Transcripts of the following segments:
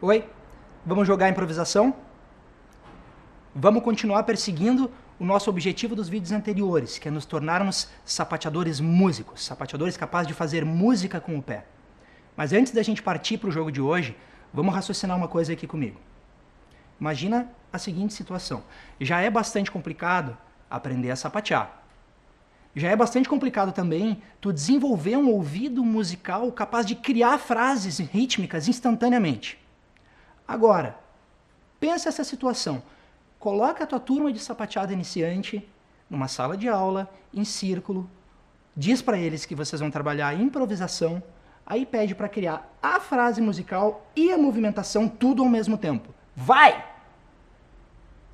Oi, vamos jogar improvisação? Vamos continuar perseguindo o nosso objetivo dos vídeos anteriores, que é nos tornarmos sapateadores músicos, sapateadores capazes de fazer música com o pé. Mas antes da gente partir para o jogo de hoje, vamos raciocinar uma coisa aqui comigo. Imagina a seguinte situação. Já é bastante complicado aprender a sapatear. Já é bastante complicado também tu desenvolver um ouvido musical capaz de criar frases rítmicas instantaneamente. Agora, pensa essa situação. Coloca a tua turma de sapateado iniciante numa sala de aula, em círculo, diz para eles que vocês vão trabalhar a improvisação, aí pede para criar a frase musical e a movimentação tudo ao mesmo tempo. Vai!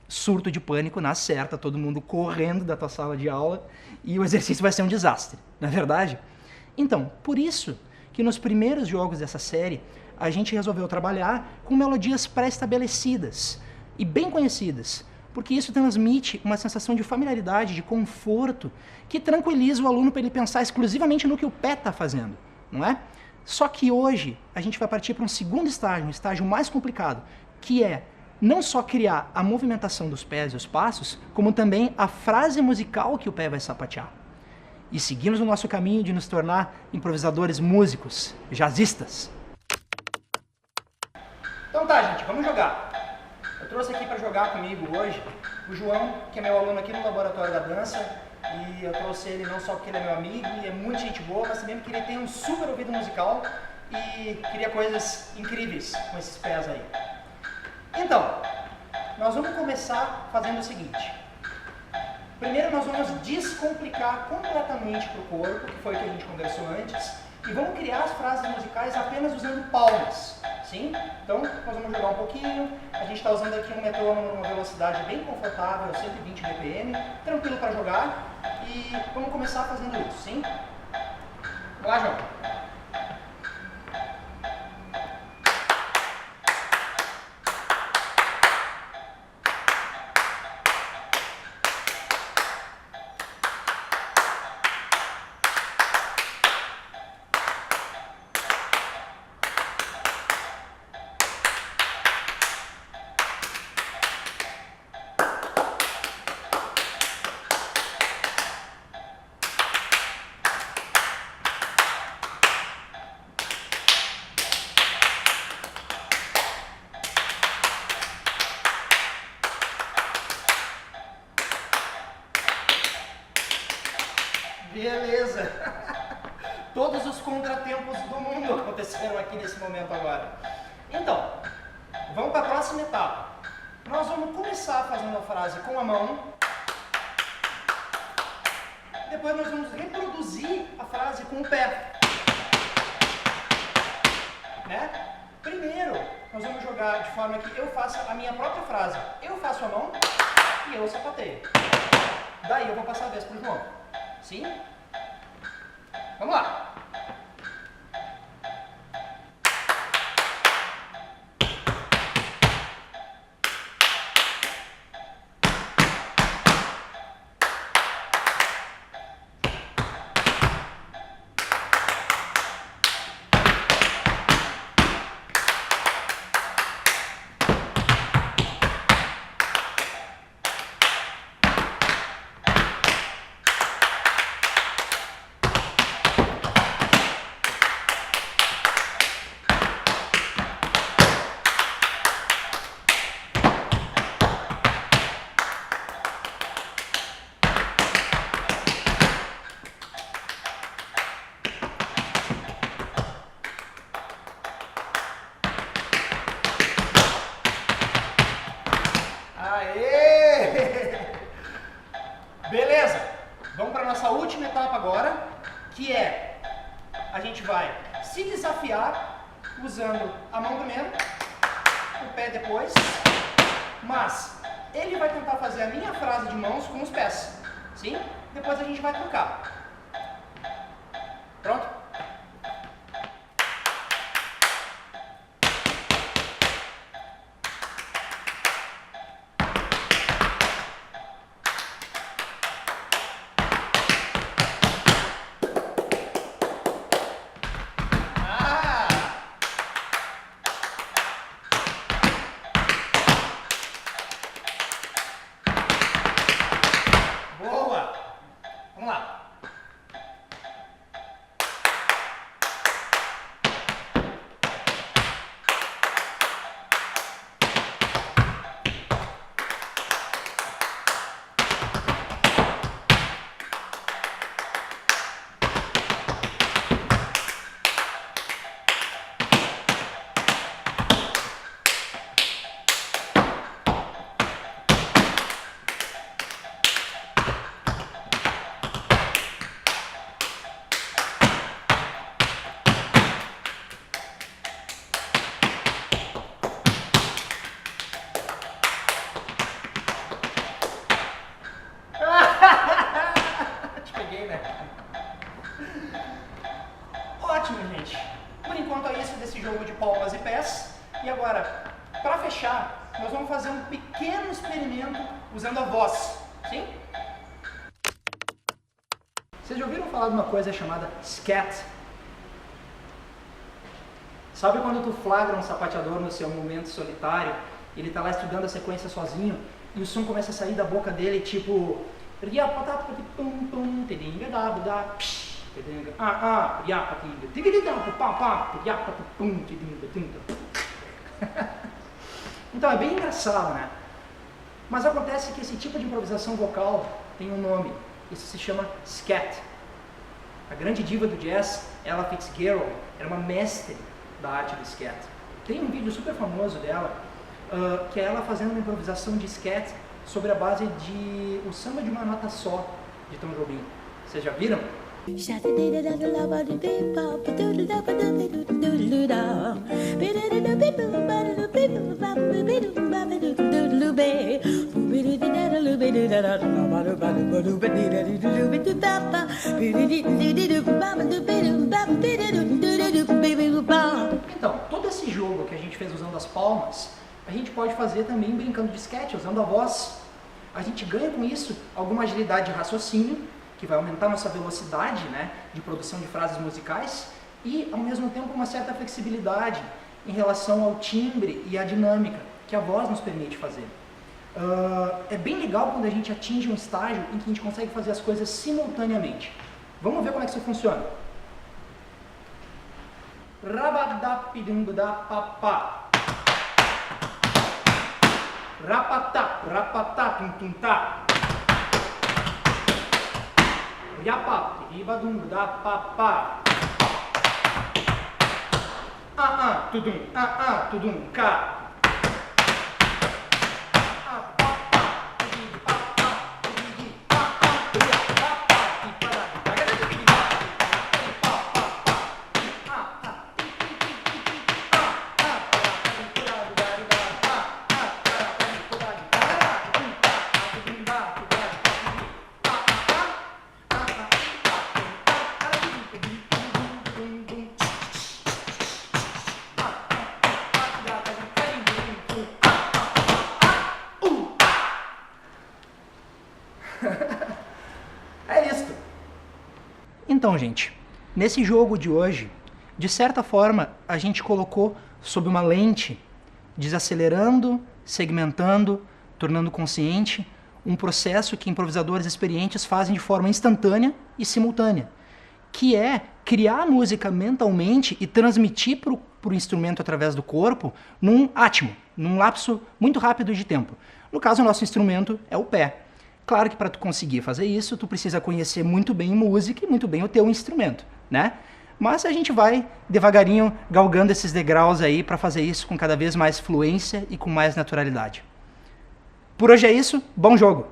Surto de pânico na certa, todo mundo correndo da tua sala de aula e o exercício vai ser um desastre, não é verdade? Então, por isso que nos primeiros jogos dessa série a gente resolveu trabalhar com melodias pré-estabelecidas e bem conhecidas, porque isso transmite uma sensação de familiaridade, de conforto, que tranquiliza o aluno para ele pensar exclusivamente no que o pé está fazendo, não é? Só que hoje a gente vai partir para um segundo estágio, um estágio mais complicado, que é não só criar a movimentação dos pés e os passos, como também a frase musical que o pé vai sapatear. E seguimos o nosso caminho de nos tornar improvisadores músicos, jazzistas. Então tá, gente, vamos jogar. Eu trouxe aqui para jogar comigo hoje o João, que é meu aluno aqui no Laboratório da Dança, e eu trouxe ele não só porque ele é meu amigo e é muito gente boa, mas também porque ele tem um super ouvido musical e queria coisas incríveis com esses pés aí. Então, nós vamos começar fazendo o seguinte. Primeiro nós vamos descomplicar completamente para o corpo, que foi o que a gente conversou antes, e vamos criar as frases musicais apenas usando palmas. Sim? Então, nós vamos jogar um pouquinho. A gente está usando aqui um metrônomo numa velocidade bem confortável, 120 BPM, tranquilo para jogar. E vamos começar fazendo isso, sim? Vamos lá, João. Beleza! Todos os contratempos do mundo aconteceram aqui nesse momento agora. Então, vamos para a próxima etapa. Nós vamos começar fazendo a frase com a mão. Depois nós vamos reproduzir a frase com o pé. Né? Primeiro, nós vamos jogar de forma que eu faça a minha própria frase. Eu faço a mão e eu sapateio. Daí eu vou passar a vez para o João. Sim? Vamos lá! Beleza, vamos para a nossa última etapa agora, que é, a gente vai se desafiar usando a mão primeiro, o pé depois, mas ele vai tentar fazer a minha frase de mãos com os pés, sim? Depois a gente vai trocar. Pronto? fazer um pequeno experimento usando a voz. Sim? Vocês já ouviram falar de uma coisa chamada scat? Sabe quando tu flagra um sapateador no seu momento solitário, ele tá lá estudando a sequência sozinho e o som começa a sair da boca dele tipo... Então é bem engraçado, né? Mas acontece que esse tipo de improvisação vocal tem um nome. Isso se chama scat. A grande diva do jazz, Ella Fitzgerald, era uma mestre da arte do scat. Tem um vídeo super famoso dela, que é ela fazendo uma improvisação de scat sobre a base de O Samba de uma Nota Só, de Tom Jobim. Vocês já viram? Então, todo esse jogo que a gente fez usando as palmas, a gente pode fazer também brincando de sketch, usando a voz. A gente ganha com isso alguma agilidade de raciocínio, que vai aumentar nossa velocidade, né, de produção de frases musicais, e ao mesmo tempo uma certa flexibilidade em relação ao timbre e à dinâmica que a voz nos permite fazer. É bem legal quando a gente atinge um estágio em que a gente consegue fazer as coisas simultaneamente. Vamos ver como é que isso funciona. Rabadapidungudapapá. Rapatá, rapatá, tum-tum-tá. Yapá, ribadungudapapá. Tudum, cá. É isso. Então, gente, nesse jogo de hoje, de certa forma, a gente colocou sob uma lente, desacelerando, segmentando, tornando consciente, um processo que improvisadores experientes fazem de forma instantânea e simultânea, que é criar a música mentalmente e transmitir para o instrumento através do corpo num átimo, num lapso muito rápido de tempo. No caso, o nosso instrumento é o pé. Claro que para tu conseguir fazer isso, tu precisa conhecer muito bem música e muito bem o teu instrumento, né? Mas a gente vai devagarinho galgando esses degraus aí para fazer isso com cada vez mais fluência e com mais naturalidade. Por hoje é isso, bom jogo!